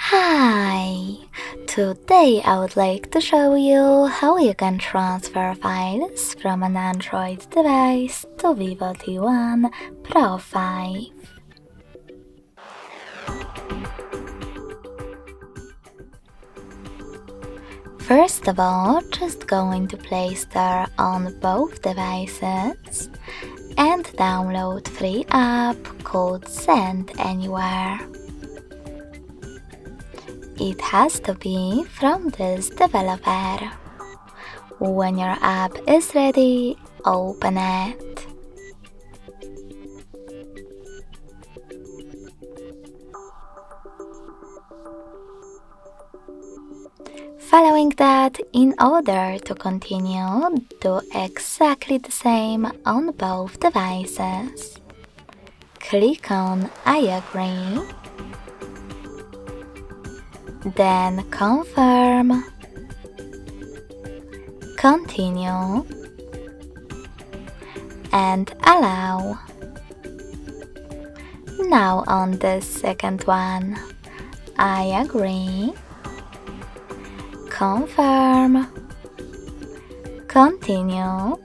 Hi! Today I would like to show you how you can transfer files from an Android device to VIVO T1 Pro 5. First of all, just go into Play Store on both devices and download free app called Send Anywhere. It has to be from this developer. When your app is ready, open it. Following that, in order to continue, do exactly the same on both devices. Click on I agree, then confirm, continue, and allow. Now on the second one, I agree, confirm, continue,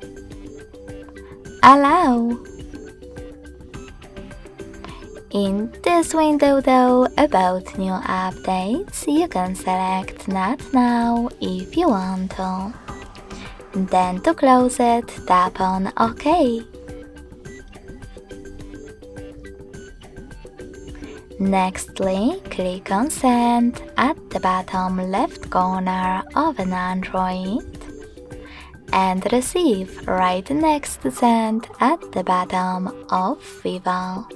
allow. In this window though, about new updates, you can select Not Now if you want to. Then to close it, tap on OK. Nextly, click on Send at the bottom left corner of an Android and Receive right next to Send at the bottom of VIVO.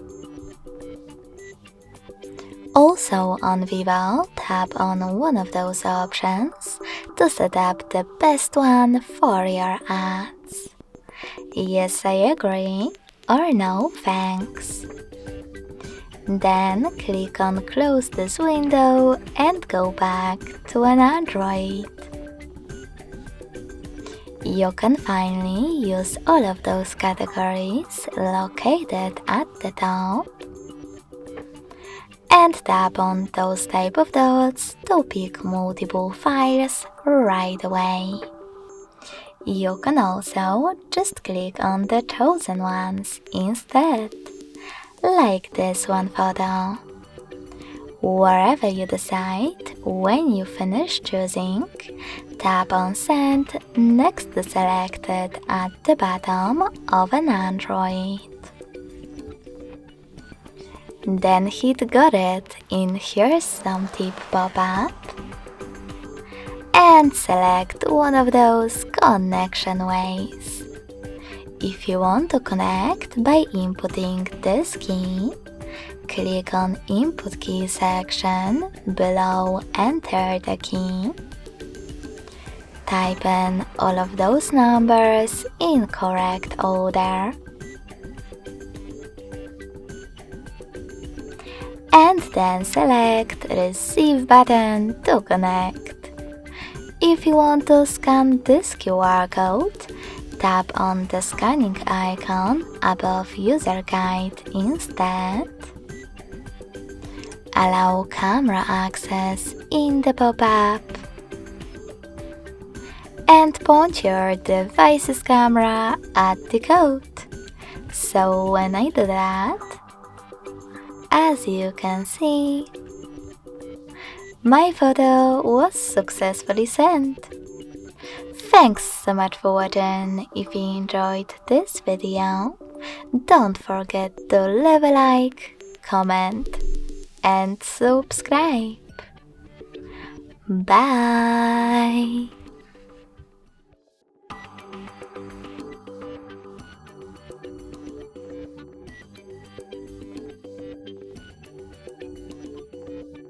Also on VIVO, tap on one of those options to set up the best one for your ads. Yes, I agree, or no, thanks. Then click on Close this window and go back to an Android. You can finally use all of those categories located at the top and tap on those type of dots to pick multiple files right away. You can also just click on the chosen ones instead, like this one photo. Wherever you decide, when you finish choosing, tap on Send next to Selected at the bottom of an Android. Then hit Got It in Here's Some Tip pop-up and select one of those connection ways. If you want to connect by inputting this key, click on Input Key section below, enter the key. Type in all of those numbers in correct order. And then select Receive button to connect. If you want to scan this QR code, tap on the scanning icon above User Guide instead. Allow camera access in the pop-up. And point your device's camera at the code. So when I do that, as you can see, my photo was successfully sent. Thanks so much for watching. If you enjoyed this video, don't forget to leave a like, comment and subscribe. Bye!